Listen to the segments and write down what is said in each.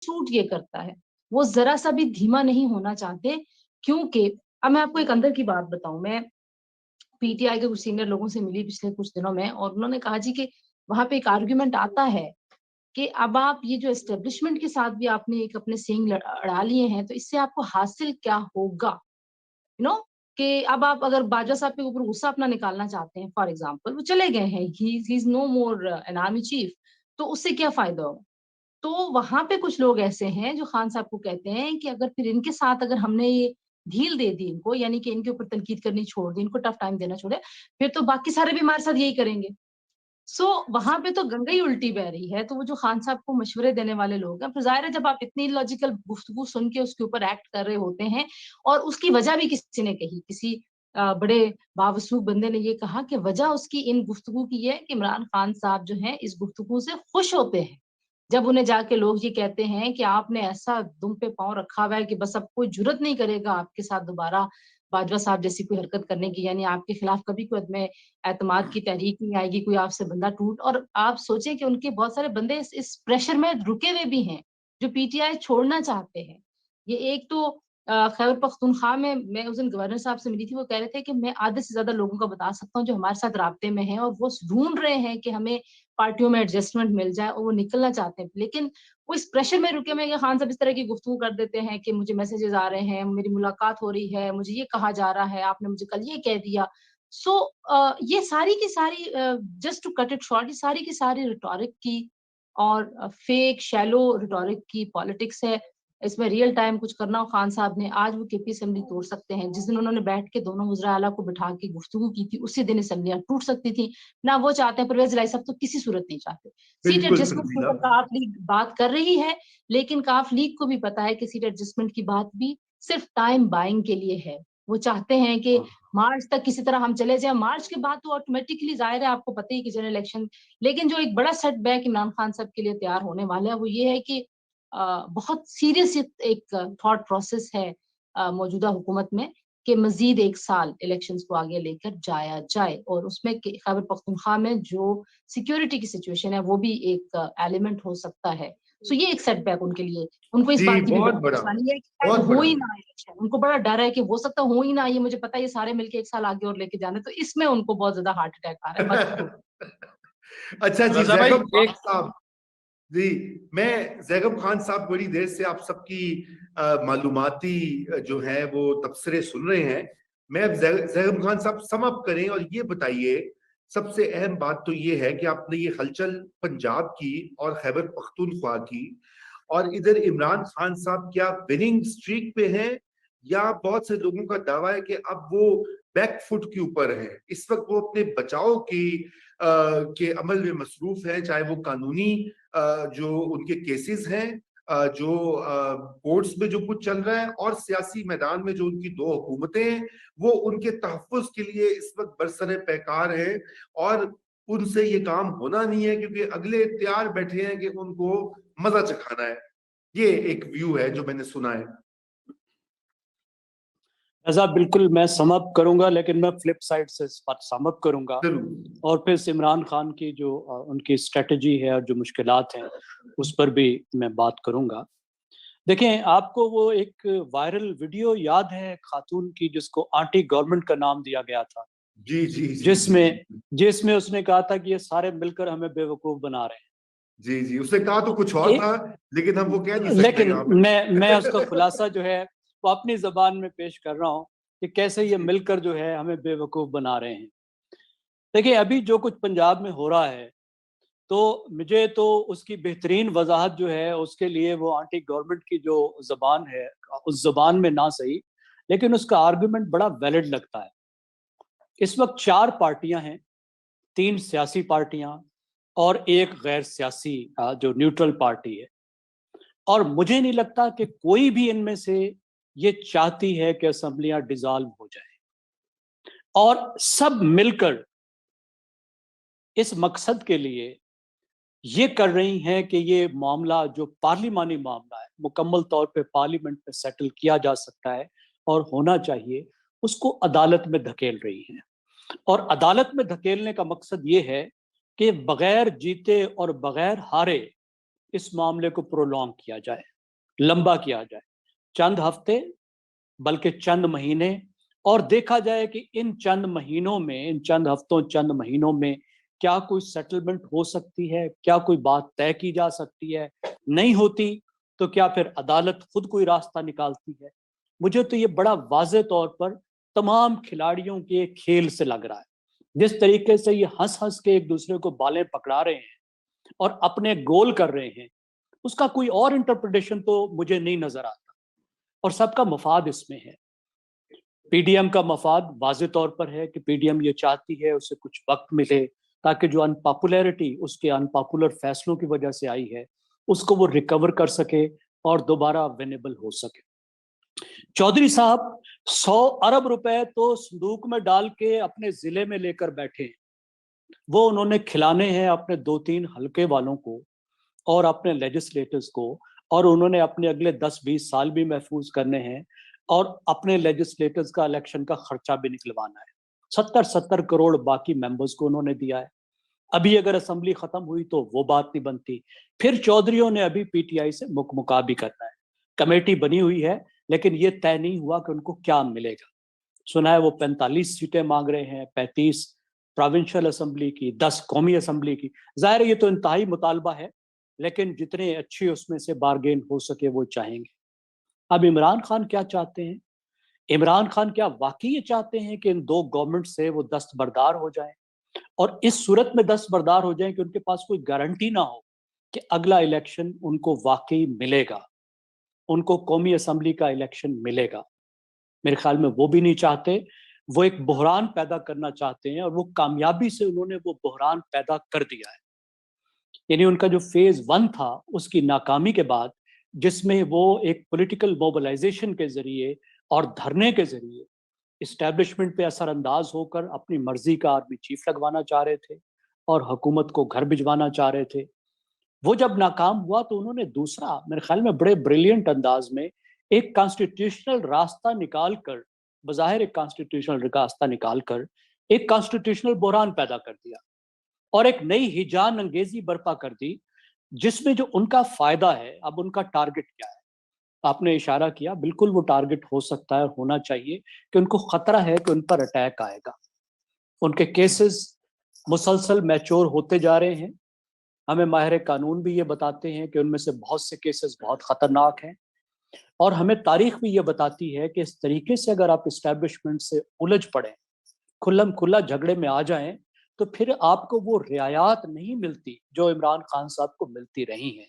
Shoot ये करता है, वो जरा सा भी धीमा नहीं होना चाहते, क्योंकि अब मैं आपको एक अंदर की बात बताऊं, मैं पीटीआई के कुछ सीनियर लोगों से मिली पिछले कुछ दिनों में, और उन्होंने कहा जी कि वहां पे एक आर्ग्यूमेंट आता है कि अब आप ये जो एस्टेब्लिशमेंट के साथ भी आपने एक अपने सींग अड़ा लिए हैं, तो इससे आपको हासिल क्या होगा, यू नो, कि अब आप अगर बाजवा साहब के ऊपर गुस्सा अपना निकालना चाहते हैं, फॉर एग्जाम्पल वो चले गए हैं, he is no more an army chief, तो उससे क्या फायदा होगा? तो वहां पे कुछ लोग ऐसे हैं जो खान साहब को कहते हैं कि अगर फिर इनके साथ अगर हमने ये ढील दे दी इनको, यानी कि इनके ऊपर तनकीद करनी छोड़ दी, इनको टफ टाइम देना छोड़े, फिर तो बाकी सारे भी हमारे साथ यही करेंगे। वहां पे तो गंगा ही उल्टी बह रही है। तो वो जो खान साहब को मशवरे देने वाले लोग हैं, फिर जाहिर है जब आप इतनी लॉजिकल गुफ्तगू सुन के उसके ऊपर एक्ट कर रहे होते हैं, और उसकी वजह भी किसी ने कही, किसी बड़े बावसूख बंदे ने ये कहा कि वजह उसकी इन गुफ्तगू की है कि इमरान खान साहब जो है इस गुफ्तगू से खुश होते हैं, जब उन्हें जाके लोग ये कहते हैं कि आपने ऐसा दुम पे पांव रखा हुआ है कि बस अब कोई जुर्रत नहीं करेगा आपके साथ दोबारा बाजवा साहब जैसी कोई हरकत करने की, यानी आपके खिलाफ कभी कोई अदम एतमाद की तहरीक नहीं आएगी, कोई आपसे बंदा टूट। और आप सोचें कि उनके बहुत सारे बंदे इस प्रेशर में रुके हुए भी हैं, जो पीटीआई छोड़ना चाहते हैं। ये एक तो खैबर पख्तूनख्वा में मैं उस दिन गवर्नर साहब से मिली थी, वो कह रहे थे कि मैं आधे से ज्यादा लोगों का बता सकता हूँ जो हमारे साथ राब्ते में हैं, और वो ढूंढ रहे हैं कि हमें पार्टियों में एडजस्टमेंट मिल जाए, और वो निकलना चाहते हैं, लेकिन वो इस प्रेशर में रुके हुए हैं कि खान साहब इस तरह की गुफ्तगू कर देते हैं कि मुझे मैसेजेस आ रहे हैं, मेरी मुलाकात हो रही है, मुझे ये कहा जा रहा है, आपने मुझे कल ये कह दिया। ये सारी की सारी, just to cut it short, ये सारी की सारी रिटोरिक की और फेक शैलो रिटोरिक की पॉलिटिक्स है। इसमें रियल टाइम कुछ करना हो खान साहब ने, आज वो केपी असेंबली तोड़ सकते हैं। जिस दिन उन्होंने बैठ के दोनों वज़रा आला को बिठा के गुफ्तगू की थी, उसी दिन असेंबलियां टूट सकती थी। ना वो चाहते हैं, परवेज इलाही साहब तो किसी सूरत नहीं चाहते। सीट बिल्कुल एडजस्टमेंट के ऊपर काफ लीग बात कर रही है, लेकिन काफ लीग को भी पता है कि सीट एडजस्टमेंट की बात भी सिर्फ टाइम बाइंग के लिए है। वो चाहते हैं कि मार्च तक किसी तरह हम चले जाएं, मार्च के बाद तो ऑटोमेटिकली जाहिर है, आपको पता ही कि जनरल इलेक्शन। लेकिन जो एक बड़ा सेटबैक इमरान खान साहब के लिए तैयार होने वाला है, वो ये है कि बहुत सीरियस एक थॉट प्रोसेस है मौजूदा हुकूमत में, कि मजीद एक साल इलेक्शंस को आगे लेकर जाया जाए, और उसमें खैबर पख्तूनख्वा में जो सिक्योरिटी की सिचुएशन है वो भी एक एलिमेंट हो सकता है। ये एक सेटबैक उनके लिए, उनको इस बात की भी बड़ी परेशानी है कि शायद हो ही ना इलेक्शन। उनको बड़ा डर है कि हो सकता हो ही ना, ये मुझे पता है, ये सारे मिलके एक साल आगे और लेके जाने, तो इसमें उनको बहुत ज्यादा हार्ट अटैक आ रहा है। अच्छा जी, ज़ैकब खान साहब जी, मैं ज़ैकब खान साहब बड़ी देर से आप सबकी मालूमाती जो है वो तबसरे सुन रहे हैं। मैं अब ज़ैकब खान साहब सम अप करें और ये बताइए, सबसे अहम बात तो ये है कि आपने ये हलचल पंजाब की और खैबर पख्तूनख्वा की, और इधर इमरान खान साहब क्या विनिंग स्ट्रीक पे हैं, या बहुत से लोगों का दावा है कि अब वो बैक फुट के ऊपर है, इस वक्त वो अपने बचाव की के अमल में मसरूफ है, चाहे वो कानूनी जो उनके केसेस हैं, जो कोर्ट्स में जो कुछ चल रहा है, और सियासी मैदान में जो उनकी दो हुकूमतें हैं, वो उनके तहफ़्फ़ुज़ के लिए इस वक्त बरसरे पैकार है, और उनसे ये काम होना नहीं है क्योंकि अगले तैयार बैठे हैं कि उनको मजा चखाना है। ये एक व्यू है जो मैंने सुना है। ऐसा बिल्कुल मैं सम अप करूंगा, लेकिन मैं फ्लिप साइड से सम अप करूंगा, और फिर इमरान खान की जो उनकी स्ट्रेटजी है और जो मुश्किलात हैं उस पर भी मैं बात करूंगा। देखें, आपको वो एक वायरल वीडियो याद है खातून की जिसको आंटी गवर्नमेंट का नाम दिया गया था? जी जी, जी जिसमें उसने कहा था कि ये सारे मिलकर हमें बेवकूफ बना रहे हैं। जी जी, उसने कहा तो कुछ और था, लेकिन हम वो कह नहीं सकते। लेकिन मैं उसका खुलासा जो है वो अपनी जबान में पेश कर रहा हूँ कि कैसे ये मिलकर जो है हमें बेवकूफ बना रहे हैं। देखिए, अभी जो कुछ पंजाब में हो रहा है, तो मुझे तो उसकी बेहतरीन वजाहत जो है उसके लिए वो आंटी गवर्नमेंट की जो जबान है, उस जबान में ना सही, लेकिन उसका आर्गुमेंट बड़ा वैलिड लगता है। इस वक्त 4 पार्टियां हैं, 3 सियासी पार्टियां और एक गैर सियासी जो न्यूट्रल पार्टी है, और मुझे नहीं लगता कि कोई भी इनमें से ये चाहती है कि असेंबलियां डिसॉल्व हो जाए, और सब मिलकर इस मकसद के लिए ये कर रही हैं कि ये मामला जो पार्लिमानी मामला है मुकम्मल तौर पे पार्लियामेंट में सेटल किया जा सकता है और होना चाहिए, उसको अदालत में धकेल रही हैं। और अदालत में धकेलने का मकसद ये है कि बगैर जीते और बगैर हारे इस मामले को प्रोलॉन्ग किया जाए। लंबा किया जाए, चंद हफ्ते बल्कि चंद महीने, और देखा जाए कि इन चंद महीनों में, इन चंद हफ्तों चंद महीनों में क्या कोई सेटलमेंट हो सकती है, क्या कोई बात तय की जा सकती है। नहीं होती तो क्या फिर अदालत खुद कोई रास्ता निकालती है। मुझे तो ये बड़ा वाज़े तौर पर तमाम खिलाड़ियों के खेल से लग रहा है। जिस तरीके से ये हंस हंस के एक दूसरे को बालें पकड़ा रहे हैं और अपने गोल कर रहे हैं, उसका कोई और इंटरप्रिटेशन तो मुझे नहीं नजर आता। और सबका मफाद इसमें है। पीडीएम का मफाद वाज़े तौर पर है कि पीडीएम ये चाहती है उसे कुछ वक्त मिले ताकि जो अनपॉपुलैरिटी उसके अनपॉपुलर फैसलों की वजह से आई है उसको वो रिकवर कर सके और दोबारा विनेबल हो सके। चौधरी साहब 100 अरब रुपए तो संदूक में डाल के अपने जिले में लेकर बैठे हैं। वो उन्होंने खिलाने हैं अपने 2-3 हलके वालों को और अपने लेजिस्लेटर्स को, और उन्होंने अपने अगले 10-20 साल भी महफूज करने हैं और अपने लेजिस्लेटर्स का इलेक्शन का खर्चा भी निकलवाना है। 70-70 करोड़ बाकी मेंबर्स को उन्होंने दिया है। अभी अगर असेंबली खत्म हुई तो वो बात नहीं बनती। फिर चौधरियों ने अभी पीटीआई से मुकमुका भी करना है। कमेटी बनी हुई है लेकिन ये तय नहीं हुआ कि उनको क्या मिलेगा। सुना है वो 45 सीटें मांग रहे हैं, 35 प्रोविंशियल असेंबली की, 10 कौमी असेंबली की। जाहिर है ये तो इंतहाई मुतालबा है, लेकिन जितने अच्छी उसमें से बारगेन हो सके वो चाहेंगे। अब इमरान खान क्या चाहते हैं? इमरान खान क्या वाकई ये चाहते हैं कि इन दो गवर्नमेंट से वो दस्तबरदार हो जाएं, और इस सूरत में दस्तबरदार हो जाएं कि उनके पास कोई गारंटी ना हो कि अगला इलेक्शन उनको वाकई मिलेगा, उनको कौमी असेंबली का इलेक्शन मिलेगा? मेरे ख्याल में वो भी नहीं चाहते। वो एक बहरान पैदा करना चाहते हैं और वो कामयाबी से उन्होंने वो बहरान पैदा कर दिया है। यानी उनका जो फेज 1 था उसकी नाकामी के बाद, जिसमें वो एक पॉलिटिकल मोबिलाइजेशन के जरिए और धरने के जरिए इस्टेब्लिशमेंट पे असरअंदाज होकर अपनी मर्जी का आर्मी चीफ लगवाना चाह रहे थे और हुकूमत को घर भिजवाना चाह रहे थे, वो जब नाकाम हुआ तो उन्होंने दूसरा, मेरे ख्याल में बड़े ब्रिलियंट अंदाज में, एक कॉन्स्टिट्यूशनल रास्ता निकाल कर, बज़ाहिर एक कॉन्स्टिट्यूशनल रास्ता निकाल कर एक कॉन्स्टिट्यूशनल बहरान पैदा कर दिया और एक नई हिजान अंगेजी बर्पा कर दी, जिसमें जो उनका फायदा है, अब उनका टारगेट क्या है? आपने इशारा किया, बिल्कुल वो टारगेट हो सकता है, होना चाहिए कि उनको खतरा है कि उन पर अटैक आएगा। उनके केसेस मुसलसल मैच्योर होते जा रहे हैं। हमें माहिर कानून भी ये बताते हैं कि उनमें से बहुत से केसेस बहुत खतरनाक हैं, और हमें तारीख भी ये बताती है कि इस तरीके से अगर आप इस्टेब्लिशमेंट से उलझ पड़े, खुल्लम खुल्ला झगड़े में आ जाएं, तो फिर आपको वो रियायत नहीं मिलती जो इमरान खान साहब को मिलती रही हैं,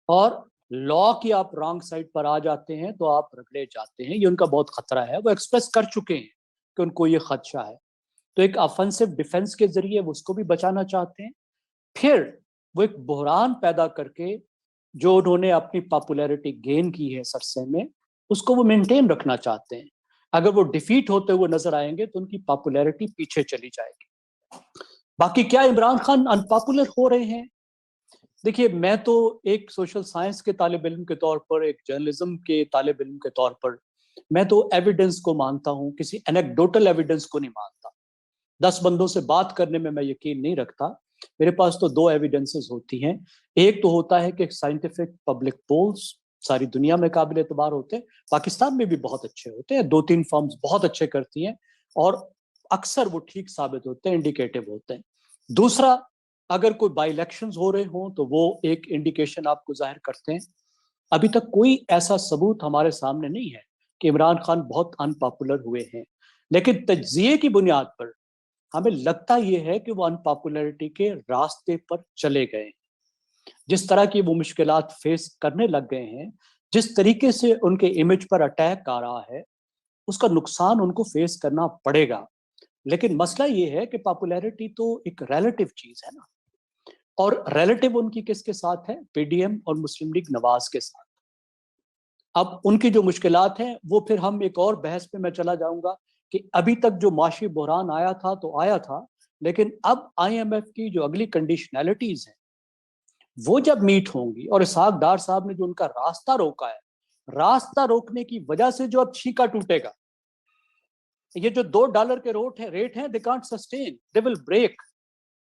और लॉ की आप रॉन्ग साइड पर आ जाते हैं तो आप रगड़े जाते हैं। ये उनका बहुत खतरा है। वो एक्सप्रेस कर चुके हैं कि उनको ये खदशा है, तो एक ऑफेंसिव डिफेंस के जरिए वो उसको भी बचाना चाहते हैं। फिर वो एक बहरान पैदा करके जो उन्होंने अपनी पॉपुलैरिटी गेन की है सरसे में, उसको वो मेंटेन रखना चाहते हैं। अगर वो डिफीट होते हुए नजर आएंगे तो उनकी पॉपुलैरिटी पीछे चली जाएगी। बाकी क्या इमरान खान अनपॉपुलर हो रहे हैं? देखिए, मैं तो एक सोशल साइंस के तालिब इल्म के तौर पर, एक जर्नलिज्म के तालिब इल्म के तौर पर, मैं तो एविडेंस को मानता हूँ, किसी एनेक्डोटल एविडेंस को नहीं मानता। 10 बंदों से बात करने में मैं यकीन नहीं रखता। मेरे पास तो 2 एविडेंसेस होती हैं। एक तो होता है कि साइंटिफिक पब्लिक पोल्स सारी दुनिया में काबिल एतबार होते हैं, पाकिस्तान में भी बहुत अच्छे होते हैं, 2-3 फर्म्स बहुत अच्छे करती हैं और अक्सर वो ठीक साबित होते हैं, इंडिकेटिव होते हैं। दूसरा, अगर कोई बाई इलेक्शंस हो रहे हों तो वो एक इंडिकेशन आपको जाहिर करते हैं। अभी तक कोई ऐसा सबूत हमारे सामने नहीं है कि इमरान खान बहुत अनपॉपुलर हुए हैं, लेकिन तज्जिए की बुनियाद पर हमें लगता यह है कि वो अनपॉपुलैरिटी के रास्ते पर चले गए। जिस तरह की वो मुश्किलात फेस करने लग गए हैं, जिस तरीके से उनके इमेज पर अटैक आ रहा है, उसका नुकसान उनको फेस करना पड़ेगा। लेकिन मसला ये है कि पॉपुलैरिटी तो एक रिलेटिव चीज है ना, और रिलेटिव उनकी किसके साथ है? पीडीएम और मुस्लिम लीग नवाज के साथ। अब उनकी जो मुश्किलात हैं वो फिर हम एक और बहस पे मैं चला जाऊंगा कि अभी तक जो माशी बहरान आया था तो आया था, लेकिन अब आईएमएफ की जो अगली कंडीशनैलिटीज हैं वो जब मीट होंगी, और इसहाक डार साहब ने जो उनका रास्ता रोका है, रास्ता रोकने की वजह से जो अब छीका टूटेगा, ये जो $2 के रेट हैं, they can't sustain, they will break.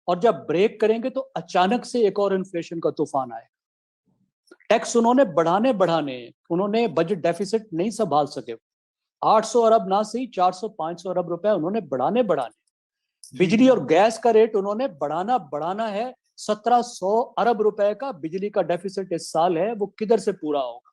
और जब ब्रेक करेंगे तो अचानक से एक और इन्फ्लेशन का तूफान आएगा। टैक्स उन्होंने बढ़ाने उन्होंने बजट डेफिसिट नहीं संभाल सके। 800 अरब ना सही 400-500 अरब रुपए उन्होंने बढ़ाने बिजली और गैस का रेट उन्होंने बढ़ाना है। 1700 अरब रुपए का बिजली का डेफिसिट इस साल है, वो किधर से पूरा होगा,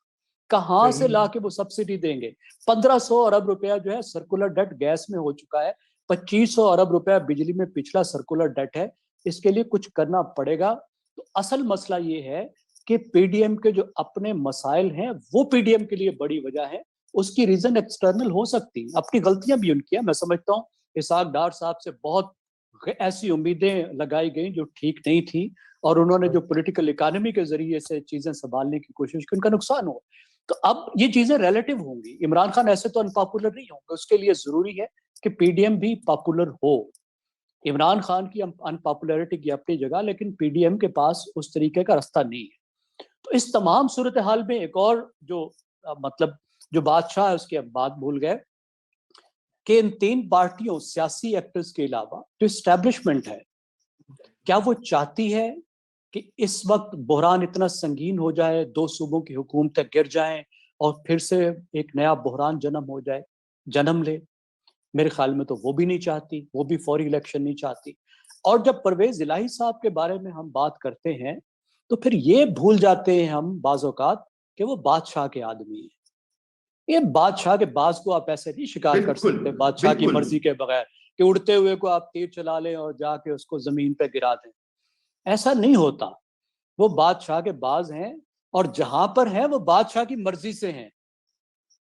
कहां से लाके वो सब्सिडी देंगे। 1500 अरब रुपया जो है सर्कुलर डेट गैस में हो चुका है, 2500 अरब रुपया बिजली में पिछला सर्कुलर डेट है। इसके लिए कुछ करना पड़ेगा। तो असल मसला ये है कि पीडीएम के जो अपने मसाइल हैं वो पीडीएम के लिए बड़ी वजह है। उसकी रीजन एक्सटर्नल हो सकती है, अपनी गलतियां भी उनकी है। मैं समझता हूँ इसहाक डार साहब से बहुत ऐसी उम्मीदें लगाई गई जो ठीक नहीं थी, और उन्होंने जो पॉलिटिकल इकोनॉमी के जरिए से चीजें संभालने की कोशिश की, उनका नुकसान हुआ। तो अब ये चीजें रिलेटिव होंगी। इमरान खान ऐसे तो अनपॉपुलर नहीं होंगे, उसके लिए जरूरी है कि पीडीएम भी पॉपुलर हो। इमरान खान की अनपॉपुलरिटी की अपनी जगह, लेकिन पीडीएम के पास उस तरीके का रास्ता नहीं है। तो इस तमाम सूरत हाल में एक और जो मतलब जो बादशाह है उसकी अब बात भूल गए कि इन तीन पार्टियों सियासी एक्टर्स के अलावा जो एस्टेब्लिशमेंट है, क्या वो चाहती है कि इस वक्त बहरान इतना संगीन हो जाए, दो सूबों की हुकूमतें गिर जाएं और फिर से एक नया बहरान जन्म ले? मेरे ख्याल में तो वो भी नहीं चाहती, वो भी फौरी इलेक्शन नहीं चाहती। और जब परवेज इलाही साहब के बारे में हम बात करते हैं तो फिर ये भूल जाते हैं हम बाज़ औक़ात कि वो बादशाह के आदमी है। ये बादशाह के बाज को आप ऐसे नहीं शिकार कर सकते बादशाह की मर्जी के बगैर कि उड़ते हुए को आप तीर चला लें और जाके उसको जमीन पे गिरा दें। ऐसा नहीं होता। वो बादशाह के बाज हैं और जहां पर है वो बादशाह की मर्जी से हैं,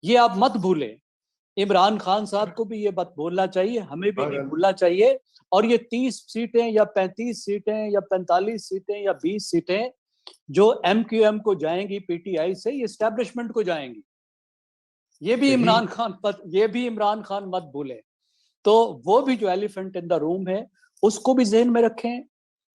ये आप मत भूलें। इमरान खान साहब को भी ये बात बोलना चाहिए, हमें भी नहीं भूलना चाहिए। और ये 30 सीटें या 35 सीटें या 45 सीटें या 20 सीटें जो एमक्यूएम को जाएंगी, पीटीआई से ये एस्टैब्लिशमेंट को जाएंगी, ये भी इमरान खान मत भूले। तो वो भी जो एलिफेंट इन द रूम है उसको भी ज़हन में रखें।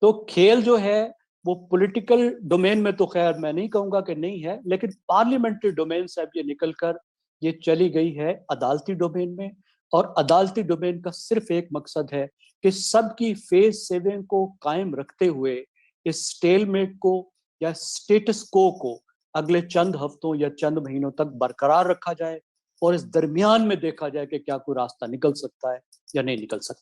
तो खेल जो है वो पॉलिटिकल डोमेन में तो खैर मैं नहीं कहूंगा कि नहीं है, लेकिन पार्लियामेंट्री डोमेन से अब ये निकलकर ये चली गई है अदालती डोमेन में। और अदालती डोमेन का सिर्फ एक मकसद है कि सबकी फेस सेविंग को कायम रखते हुए इस स्टेलमेट को या स्टेटस को अगले चंद हफ्तों या चंद महीनों तक बरकरार रखा जाए और इस दरमियान में देखा जाए कि क्या कोई रास्ता निकल सकता है या नहीं निकल सकता।